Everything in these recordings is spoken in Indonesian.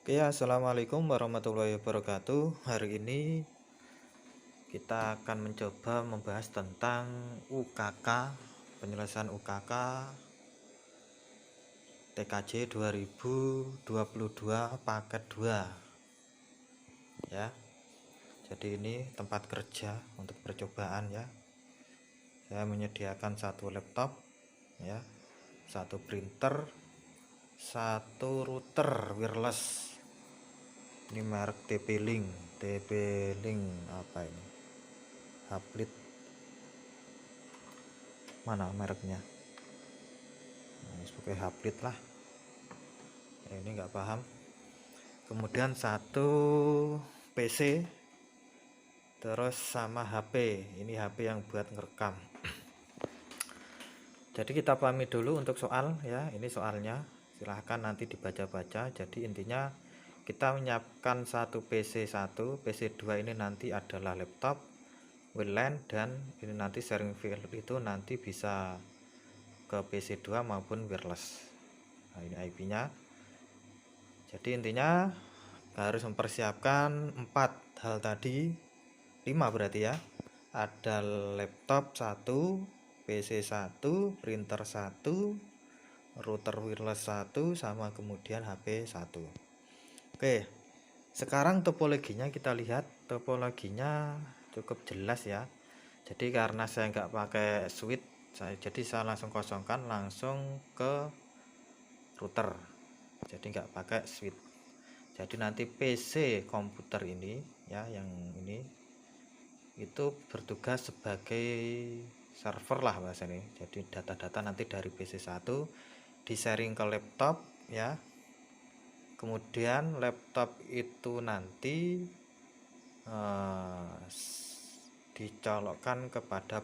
Oke, assalamualaikum warahmatullahi wabarakatuh. Hari ini kita akan mencoba membahas tentang UKK, penyelesaian UKK TKJ 2022 paket 2 ya. Jadi ini tempat kerja untuk percobaan ya. Saya menyediakan satu laptop ya, satu printer, satu router wireless. Ini merek TP-Link apa ini? Haplit, mana mereknya? Nah, sebagai Haplit lah ya, ini nggak paham. Kemudian satu PC, terus sama HP. Ini HP yang buat ngerekam. Jadi kita pahami dulu untuk soal ya. Ini soalnya, silahkan nanti dibaca-baca. Jadi intinya kita menyiapkan satu PC 1, PC 2 ini nanti adalah laptop, WLAN, dan ini nanti sharing file itu nanti bisa ke PC 2 maupun wireless. Nah, ini IP-nya. Jadi intinya harus mempersiapkan 4 hal tadi, 5 berarti ya. Ada laptop 1, PC 1, printer 1, router wireless 1, sama kemudian HP 1. Oke, sekarang topologinya kita lihat. Topologinya cukup jelas ya. Jadi karena saya nggak pakai switch, jadi saya langsung kosongkan langsung ke router. Jadi nggak pakai switch. Jadi nanti PC komputer ini ya, yang ini itu bertugas sebagai server lah bahasa ini. Jadi data-data nanti dari PC 1 di-sharing ke laptop ya. Kemudian laptop itu nanti dicolokkan kepada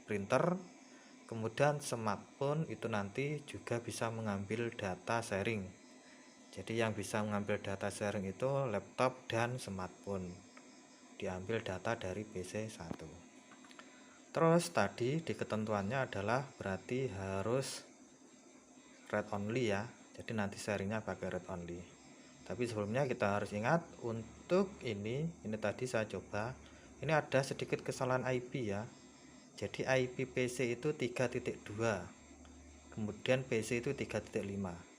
printer. Kemudian smartphone itu nanti juga bisa mengambil data sharing. Jadi yang bisa mengambil data sharing itu laptop dan smartphone. Diambil data dari PC 1. Terus tadi di ketentuannya adalah berarti harus read only ya. Jadi nanti sharingnya pakai read only. Tapi sebelumnya kita harus ingat untuk ini tadi saya coba. Ini ada sedikit kesalahan IP ya. Jadi IP PC itu 3.2. Kemudian PC itu 3.5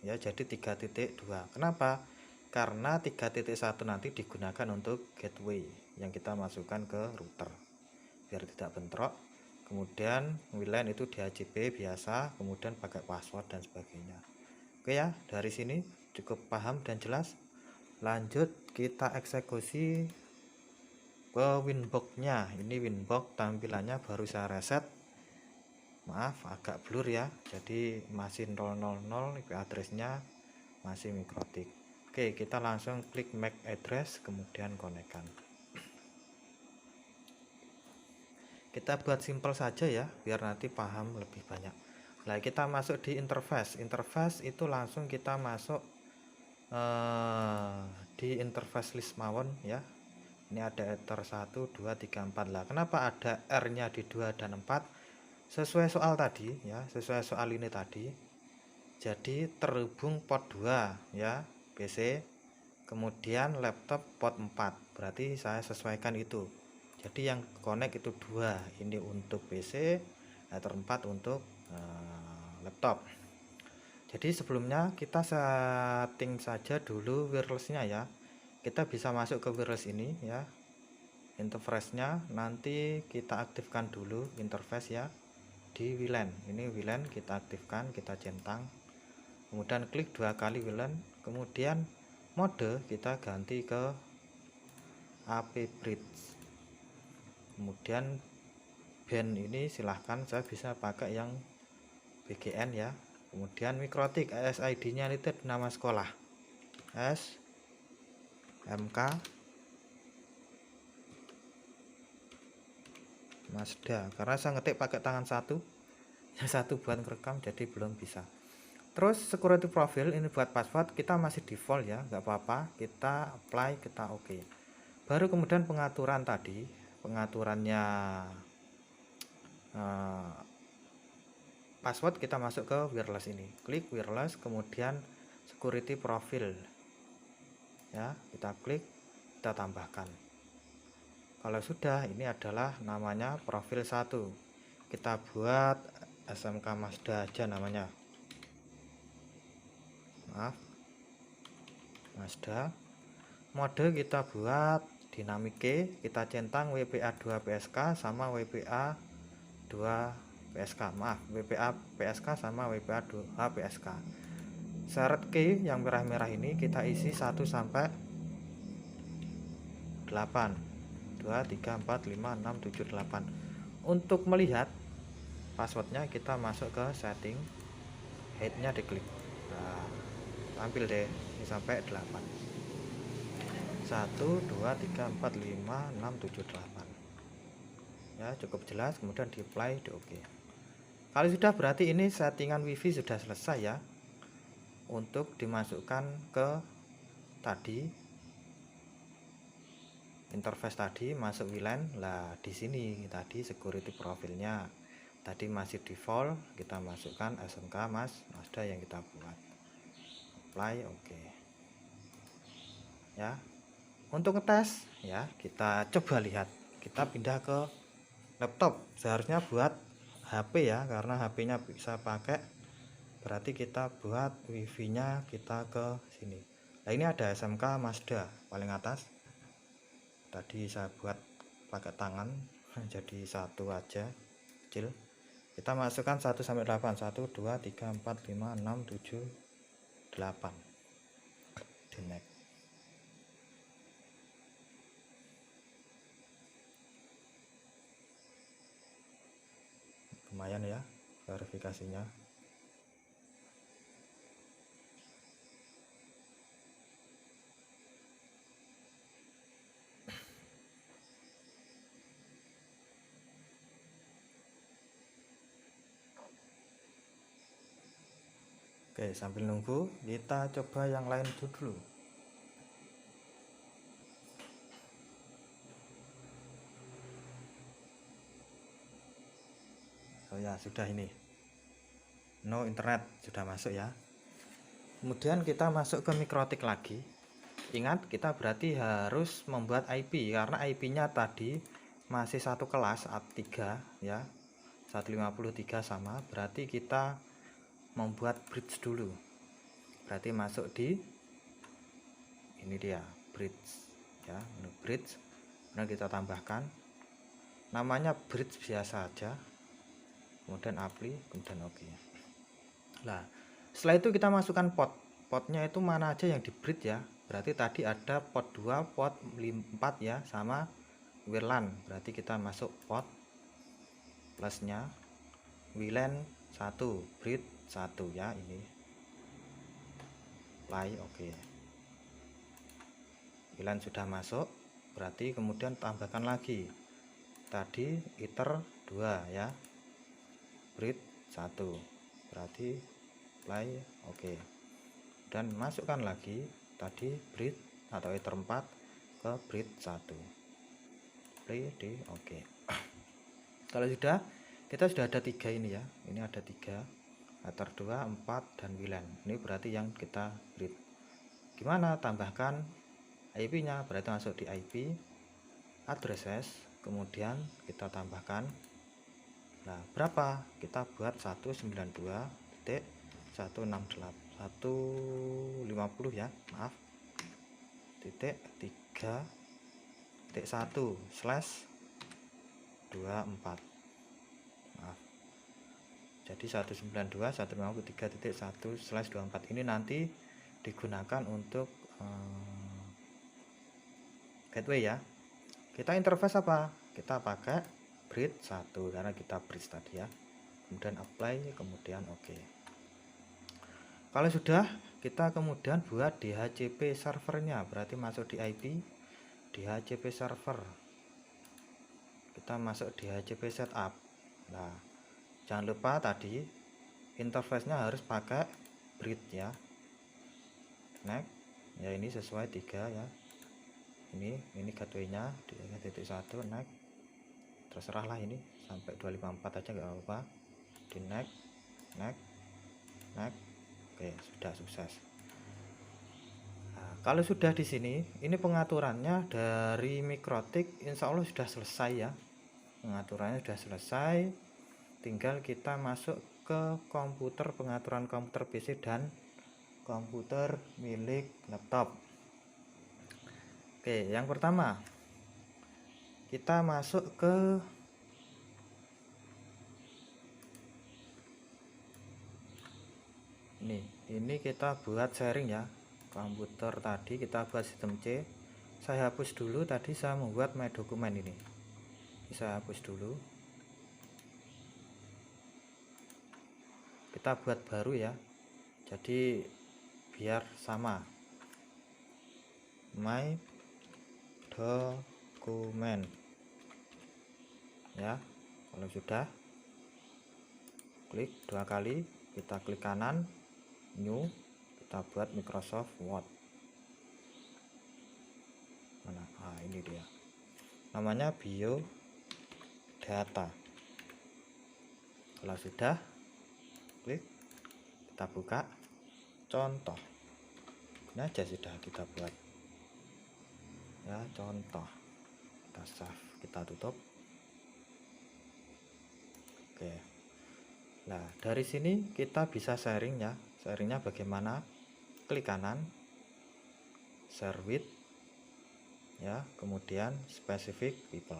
ya, jadi 3.2. Kenapa? Karena 3.1 nanti digunakan untuk gateway yang kita masukkan ke router biar tidak bentrok. Kemudian WLAN itu DHCP biasa, kemudian pakai password dan sebagainya. Oke ya, dari sini cukup paham dan jelas. Lanjut kita eksekusi ke Winbox-nya. Ini Winbox tampilannya baru saya reset. Maaf agak blur ya, jadi masih 000, IP address-nya masih mikrotik. Oke, kita langsung klik MAC address kemudian konekkan. Kita buat simple saja ya, biar nanti paham lebih banyak. Nah, kita masuk di interface. Interface itu langsung kita masuk di interface list mawon ya. Ini ada ether 1 2 3 4. Lah, kenapa ada R-nya di 2 dan 4? Sesuai soal tadi ya, sesuai soal ini tadi. Jadi terhubung port 2 ya, PC. Kemudian laptop port 4. Berarti saya sesuaikan itu. Jadi yang connect itu 2. Ini untuk PC, ether 4 untuk laptop. Jadi sebelumnya kita setting saja dulu wirelessnya ya. Kita bisa masuk ke wireless ini ya. Interface-nya nanti kita aktifkan dulu interface ya. Di WLAN, ini WLAN kita aktifkan, kita centang, kemudian klik 2 kali WLAN, kemudian mode kita ganti ke AP Bridge, kemudian band ini silahkan saya bisa pakai yang BGN ya. Kemudian mikrotik SID nya itu nama sekolah S MK Mazda, karena saya ngetik pakai tangan satu, yang satu buat ngerekam jadi belum bisa. Terus security profile ini buat password kita masih default ya, nggak apa-apa, kita apply, kita oke. Baru kemudian pengaturan tadi, pengaturannya password kita masuk ke wireless ini, klik wireless, kemudian security profile. ya, kita klik, kita tambahkan. Kalau sudah, ini adalah namanya profil 1. Kita buat SMK Mazda aja namanya, maaf, Mazda. Mode kita buat Dynamic key, kita centang WPA 2 PSK sama WPA 2 PSK, maaf, WPA PSK sama WPA 2 PSK. Syarat key yang merah-merah ini kita isi 1 sampai 8, 2, 3, 4, 5, 6, 7, 8. Untuk melihat passwordnya kita masuk ke setting, headnya diklik, nah, tampil deh ini sampai 8, 1, 2, 3, 4, 5, 6, 7, 8 ya, cukup jelas. Kemudian di apply, di OK. Kalau sudah, berarti ini settingan wifi sudah selesai ya, untuk dimasukkan ke tadi interface tadi, masuk WLAN. Lah di sini tadi security profilnya tadi masih default, kita masukkan SMK Mazda yang kita buat, apply, OK ya. Untuk ngetes ya, kita coba lihat, kita pindah ke laptop. Seharusnya buat HP ya, karena HP-nya bisa pakai, berarti kita buat wifi nya kita ke sini. Nah ini ada SMK Mazda paling atas, tadi saya buat pakai tangan jadi satu aja kecil. Kita masukkan 1 sampai 8, 1, 2, 3, 4, 5, 6, 7, 8, di next. Lumayan ya verifikasinya. Oke, sambil nunggu kita coba yang lain dulu. Oh ya, sudah, ini no internet sudah masuk ya. Kemudian kita masuk ke Mikrotik lagi. Ingat, kita berarti harus membuat IP, karena IP-nya tadi masih satu kelas A3 ya, 153 sama. Berarti kita membuat bridge dulu. Berarti masuk di ini dia, bridge ya, bridge. Nah kita tambahkan namanya bridge biasa aja, kemudian apply, kemudian OK. Nah setelah itu kita masukkan potnya itu mana aja yang di bridge ya. Berarti tadi ada pot 2, pot 4 ya, sama WLAN. Berarti kita masuk pot plusnya WLAN 1, bridge 1 ya, ini apply, OK. WLAN sudah masuk, berarti kemudian tambahkan lagi tadi ether 2 ya, bridge 1, berarti apply, OK. Dan masukkan lagi tadi bridge atau ether 4 ke bridge 1, play di OK. Kalau sudah, kita sudah ada 3 ini ya, ini ada 3, ether 2, 4, dan WLAN. Ini berarti yang kita bridge. Gimana tambahkan IP nya? Berarti masuk di IP addresses, kemudian kita tambahkan. Nah berapa? Kita buat 192.168.150 ya, maaf, titik 3.1/24, maaf. Jadi 192.153.1/24 ini nanti digunakan untuk gateway ya. Kita interface apa? Kita pakai bridge 1 karena kita bridge tadi ya. Kemudian apply, kemudian OK. Kalau sudah, kita kemudian buat DHCP servernya. Berarti masuk di IP DHCP server, kita masuk DHCP setup. Nah jangan lupa tadi interface-nya harus pakai bridge ya. Next ya, ini sesuai 3 ya. Ini gateway-nya di 3.1, next. Terserah lah, ini sampai 254 aja nggak apa-apa. Di next. Oke, sudah sukses. Nah, Kalau sudah di sini, ini pengaturannya dari Mikrotik, insya Allah sudah selesai ya. Pengaturannya sudah selesai, tinggal kita masuk ke komputer, pengaturan komputer PC dan komputer milik laptop. Oke, yang pertama kita masuk ke ini kita buat sharing ya. Komputer tadi kita buat sistem C. Saya hapus dulu, tadi saya membuat my dokumen ini. Saya hapus dulu. Kita buat baru ya. Jadi biar sama. My dokumen. Ya. Kalau sudah, klik 2 kali, kita klik kanan, new, kita buat Microsoft Word. Mana? Ini dia. Namanya biodata. Kalau sudah, klik, kita buka contoh. Ini aja sudah kita buat. Ya, contoh. Kita save, kita tutup. Oke. Nah, dari sini kita bisa sharing ya. Sharingnya bagaimana? Klik kanan, share with, ya, kemudian specific people.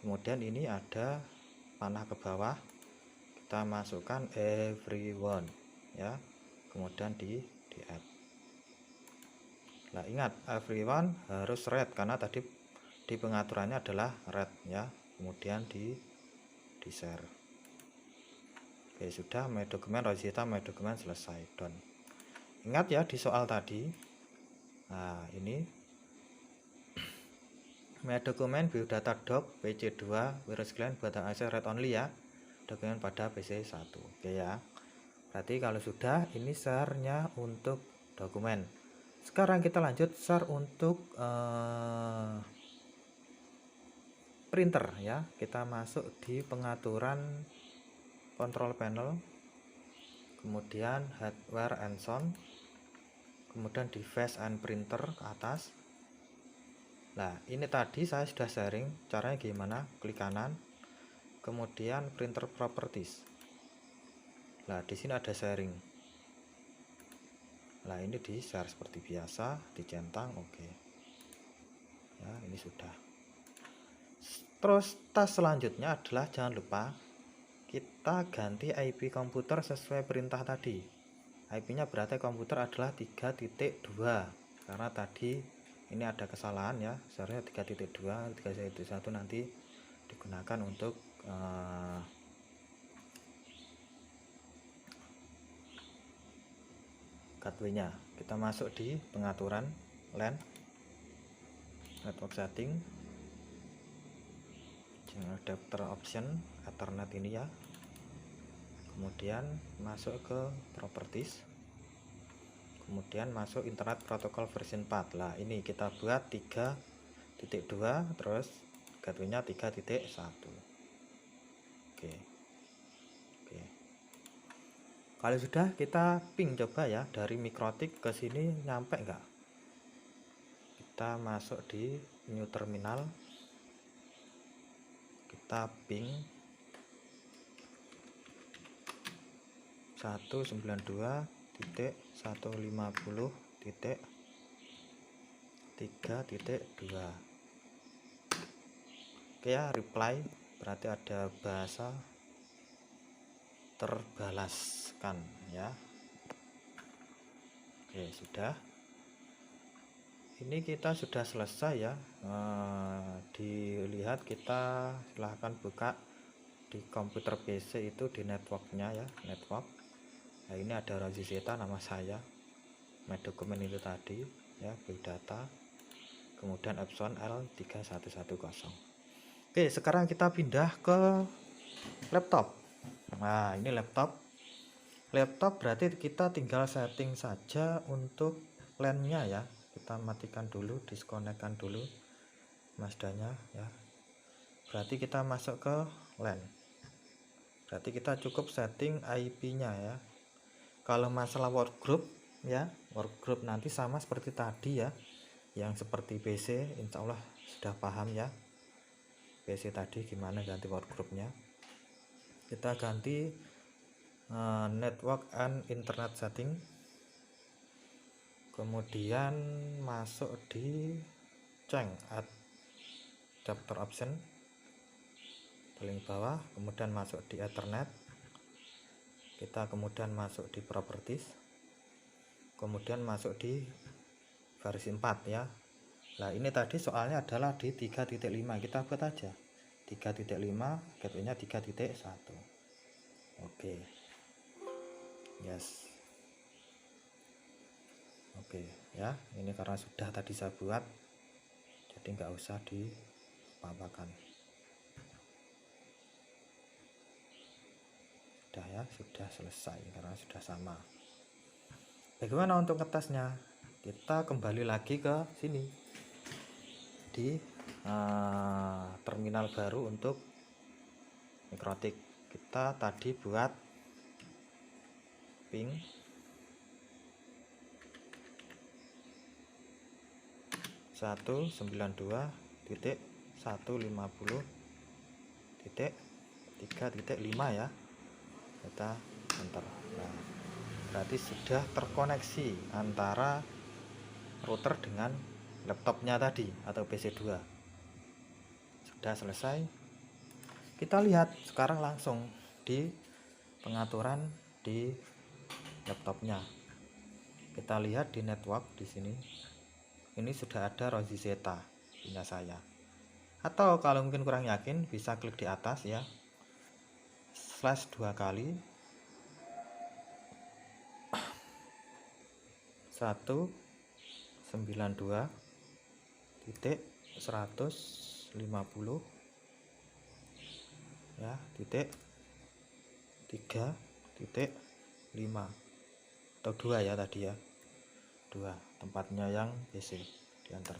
Kemudian ini ada panah ke bawah, kita masukkan everyone ya, kemudian di add. Nah, ingat everyone harus red karena tadi di pengaturannya adalah red ya, kemudian di share. Oke, sudah, my dokumen Rosita, my dokumen selesai, done. Ingat ya di soal tadi. Nah, ini my dokumen biodata doc PC2 virus client buatan access read only ya, dokumen pada PC1. Oke ya. Berarti kalau sudah, ini share-nya untuk dokumen. Sekarang kita lanjut share untuk printer ya. Kita masuk di pengaturan control panel, kemudian hardware and sound, kemudian device and printer ke atas. Nah, ini tadi saya sudah sharing, caranya gimana? Klik kanan, kemudian printer properties. Nah, di sini ada sharing. Nah, ini di share seperti biasa, dicentang, oke. Ya, ini sudah. Terus tas selanjutnya adalah jangan lupa kita ganti IP komputer sesuai perintah tadi. IP-nya berarti komputer adalah 3.2 karena tadi ini ada kesalahan ya, seharusnya 3.2, 3.1 nanti digunakan untuk gateway-nya. Kita masuk di pengaturan LAN, network setting, adapter option, Ethernet ini ya. Kemudian masuk ke properties, kemudian masuk internet protocol version 4. Lah, ini kita buat 3.2 terus gateway-nya 3.1. Oke. Kalau sudah, kita ping coba ya dari Mikrotik ke sini nyampe enggak. Kita masuk di new terminal, kita ping 192.150.3.2. Oke ya, reply berarti ada bahasa terbalaskan ya. Oke, sudah. Ini kita sudah selesai ya. Dilihat, kita silahkan buka di komputer PC itu di networknya ya, network. Nah, ini ada Rosita nama saya, my dokumen itu tadi ya, biodata, kemudian Epson L3110. Oke, sekarang kita pindah ke laptop. Nah, ini laptop berarti kita tinggal setting saja untuk LAN-nya ya. Kita matikan dulu, diskonekkan dulu Mazdanya ya. Berarti kita masuk ke LAN. Berarti kita cukup setting IP-nya ya. Kalau masalah workgroup ya. Workgroup nanti sama seperti tadi ya, yang seperti PC insya Allah sudah paham ya. PC tadi gimana ganti workgroupnya. Kita ganti network and internet setting, kemudian masuk di change adapter option paling bawah, kemudian masuk di Ethernet, kita kemudian masuk di properties, kemudian masuk di versi 4 ya. Nah ini tadi soalnya adalah di 3.5, kita buat aja 3.5, gateway-nya 3.1. Oke. Yes. Oke ya, ini karena sudah tadi saya buat, jadi nggak usah diapa-apakan. Sudah ya, sudah selesai karena sudah sama. Bagaimana untuk ngetesnya? Kita kembali lagi ke sini di terminal baru untuk Mikrotik. Kita tadi buat ping 192.150.3.5 ya, kita enter. Nah, berarti sudah terkoneksi antara router dengan laptopnya tadi atau PC2. Sudah selesai. Kita lihat sekarang langsung di pengaturan di laptopnya. Kita lihat di network di sini. Ini sudah ada Rosetta punya saya. Atau kalau mungkin kurang yakin bisa klik di atas ya. Slash 2 kali 192.150 ya titik 3.5 atau 2 ya tadi ya, 2 tempatnya yang PC di enter.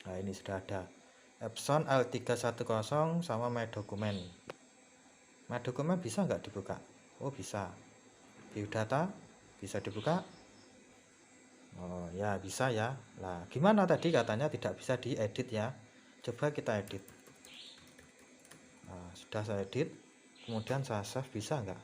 Nah ini sudah ada Epson L310 sama My Document. My Document bisa nggak dibuka? Oh bisa. Biodata bisa dibuka? Oh ya bisa ya. Nah gimana tadi katanya tidak bisa diedit ya, coba kita edit. Nah, sudah saya edit, kemudian saya save, bisa nggak?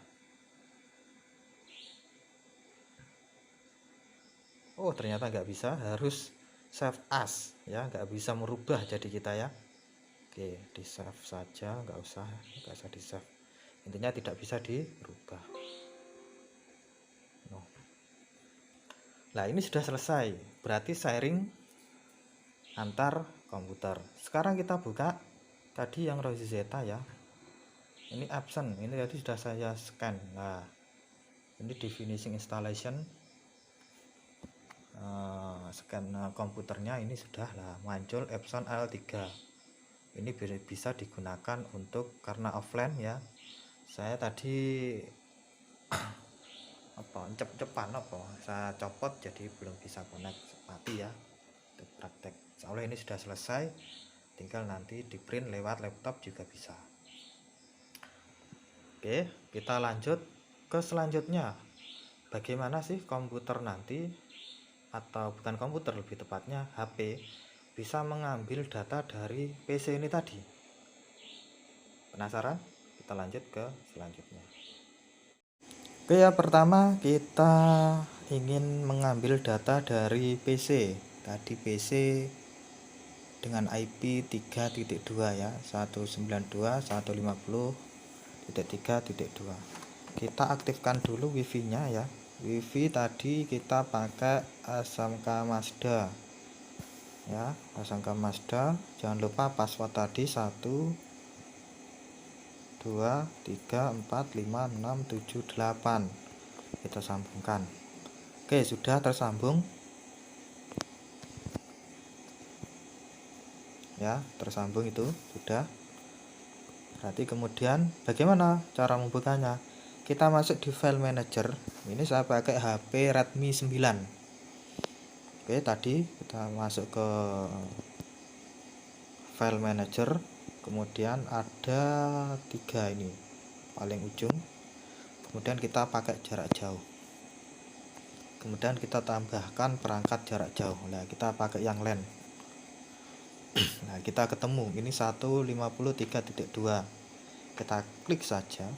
Oh ternyata nggak bisa, harus save as ya, nggak bisa merubah jadi kita ya. Oke, di save saja, nggak usah di save, intinya tidak bisa dirubah. Nah ini sudah selesai, berarti sharing antar komputer. Sekarang kita buka tadi yang Rosetta ya, ini Epson, ini tadi sudah saya scan. Nah ini di finishing installation, scan komputernya ini sudah lah muncul Epson L3. Ini bisa digunakan untuk karena offline ya. Saya tadi cepat saya copot jadi belum bisa connect, mati ya untuk praktek. Soalnya ini sudah selesai, tinggal nanti di print lewat laptop juga bisa. Oke, kita lanjut ke selanjutnya. Bagaimana sih komputer nanti, atau bukan komputer lebih tepatnya HP, bisa mengambil data dari PC ini tadi? Penasaran? Kita lanjut ke selanjutnya. Oke ya, pertama kita ingin mengambil data dari PC. Tadi PC dengan IP 3.2 ya, 192.150.3.2. Kita aktifkan dulu wifi-nya ya. Wifi tadi kita pakai SMK Mazda ya, SMK Mazda. Jangan lupa password tadi 1 2 3 4 5 6 7 8. Kita sambungkan. Oke, sudah tersambung ya, tersambung itu sudah. Berarti kemudian bagaimana cara membukanya? Kita masuk di file manager. Ini saya pakai HP Redmi 9. Oke, tadi kita masuk ke file manager, kemudian ada 3 ini paling ujung, kemudian kita pakai jarak jauh. kemudian kita tambahkan perangkat jarak jauh. Nah, kita pakai yang LAN. Nah, kita ketemu ini 153.2. Kita klik saja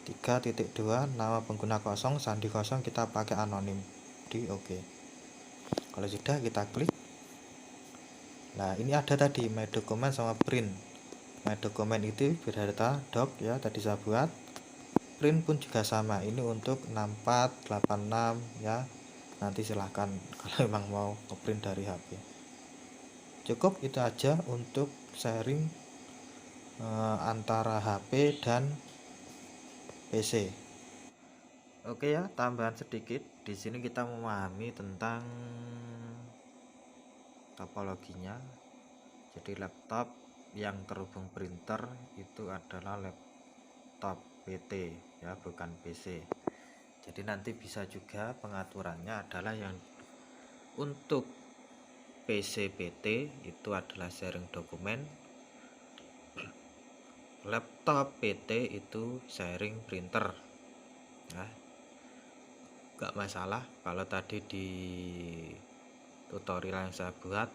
3.2, nama pengguna kosong, sandi kosong, kita pakai anonim di oke. Kalau sudah, kita klik. Nah, ini ada tadi my document sama print. My document itu berdata doc ya, tadi saya buat. Print pun juga sama, ini untuk 6486 ya. Nanti silahkan kalau memang mau ngeprint dari HP. Cukup itu aja untuk sharing antara HP dan PC. Oke ya, tambahan sedikit. Di sini kita memahami tentang topologinya. Jadi laptop yang terhubung printer itu adalah laptop PT ya, bukan PC. Jadi nanti bisa juga pengaturannya adalah yang untuk PC PT itu adalah sharing dokumen, laptop PT itu sharing printer ya. Gak masalah kalau tadi di tutorial yang saya buat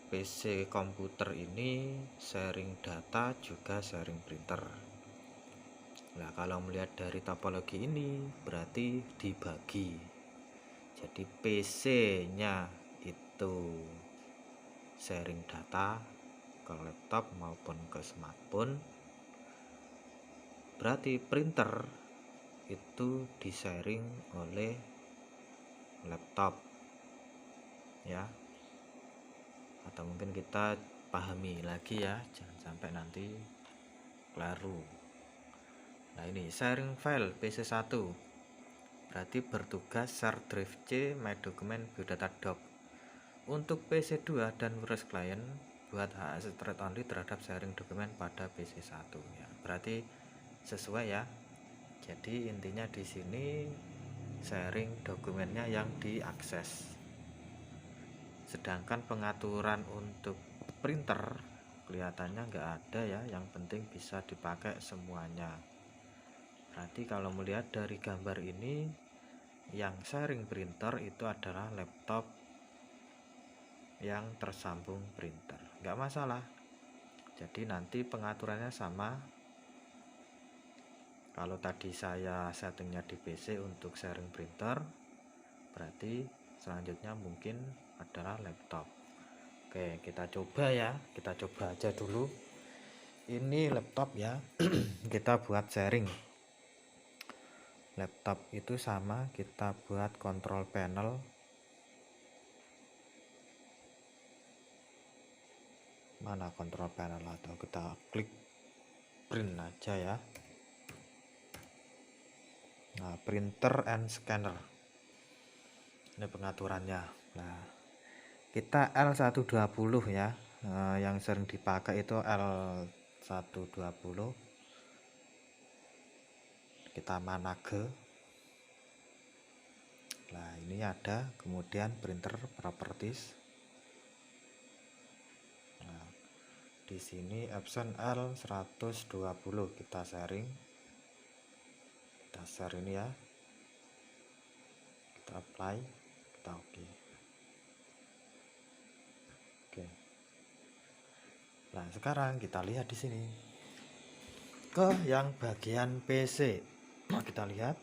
PC komputer ini sharing data juga sharing printer. Nah, kalau melihat dari topologi ini berarti dibagi. Jadi PC-nya itu sharing data ke laptop maupun ke smartphone. Berarti printer itu di-sharing oleh laptop ya. Atau mungkin kita pahami lagi ya, jangan sampai nanti keliru. Nah, ini sharing file PC1 berarti bertugas share drive C my document biodata doc. Untuk PC2 dan Windows Client buat hak read only terhadap sharing dokumen pada PC1 ya. Berarti sesuai ya. Jadi intinya di sini sharing dokumennya yang diakses. Sedangkan pengaturan untuk printer kelihatannya nggak ada ya, yang penting bisa dipakai semuanya. Berarti kalau melihat dari gambar ini, yang sharing printer itu adalah laptop yang tersambung printer, nggak masalah. Jadi nanti pengaturannya sama. Kalau tadi saya settingnya di PC untuk sharing printer, berarti selanjutnya mungkin adalah laptop. Oke, kita coba ya, kita coba aja dulu. Ini laptop ya. Kita buat sharing. Laptop itu sama, kita buat control panel. Mana control panel, atau kita klik print aja ya. Nah, printer and scanner. Ini pengaturannya. Nah, kita L120 ya. Yang sering dipakai itu L120. Kita manage. Nah, ini ada, kemudian printer properties. Nah, di sini option L120 kita sharing. Kita share ini ya. Kita apply, kita oke. Oke. Nah, sekarang kita lihat di sini ke yang bagian PC. Kita lihat.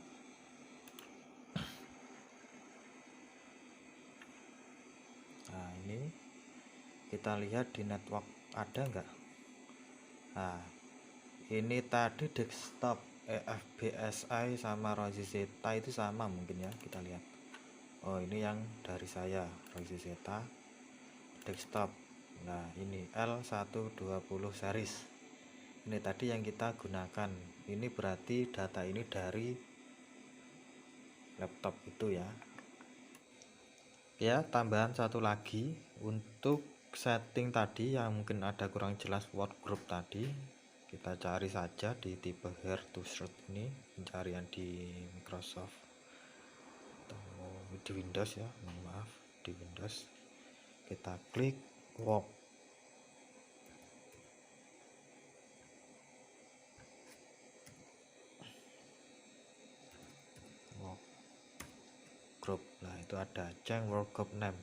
Nah, ini kita lihat di network ada enggak. Nah, ini tadi desktop EFBSI sama Rosetta itu sama mungkin ya, kita lihat. Oh, ini yang dari saya Rosetta desktop. Nah, ini L120 series. Ini tadi yang kita gunakan. Ini berarti data ini dari laptop itu ya. Ya, tambahan satu lagi untuk setting tadi yang mungkin ada kurang jelas workgroup tadi, kita cari saja di tipe here to start ini, pencarian di Microsoft atau di Windows ya, maaf, di Windows. Kita klik work. itu ada change workgroup name,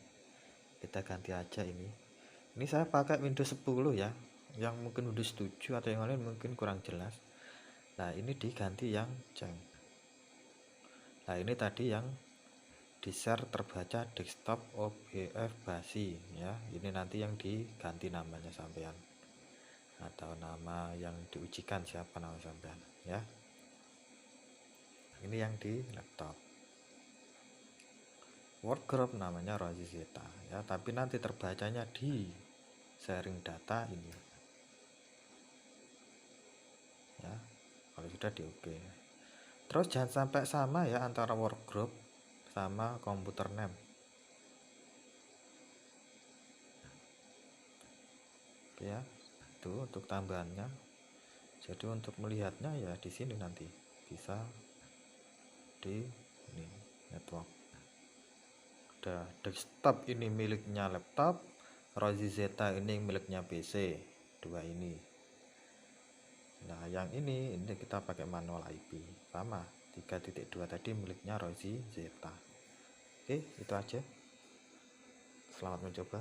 kita ganti aja ini saya pakai Windows 10 ya, yang mungkin Windows 7 atau yang lain mungkin kurang jelas. Nah ini diganti yang change. Nah ini tadi yang di share terbaca desktop OBF basi ya, ini nanti yang diganti namanya sampean atau nama yang diujikan siapa nama sampean ya. Ini yang di laptop workgroup namanya Rosetta ya, tapi nanti terbacanya di sharing data ini ya, kalau sudah di oke. Terus jangan sampai sama ya antara workgroup sama komputer name. Oke ya, itu untuk tambahannya. Jadi untuk melihatnya ya di sini nanti bisa di ini network. Ada desktop ini miliknya laptop, Rosetta ini miliknya PC, dua ini. Nah yang ini kita pakai manual IP sama 3.2 tadi miliknya Rosetta. Oke itu aja, selamat mencoba.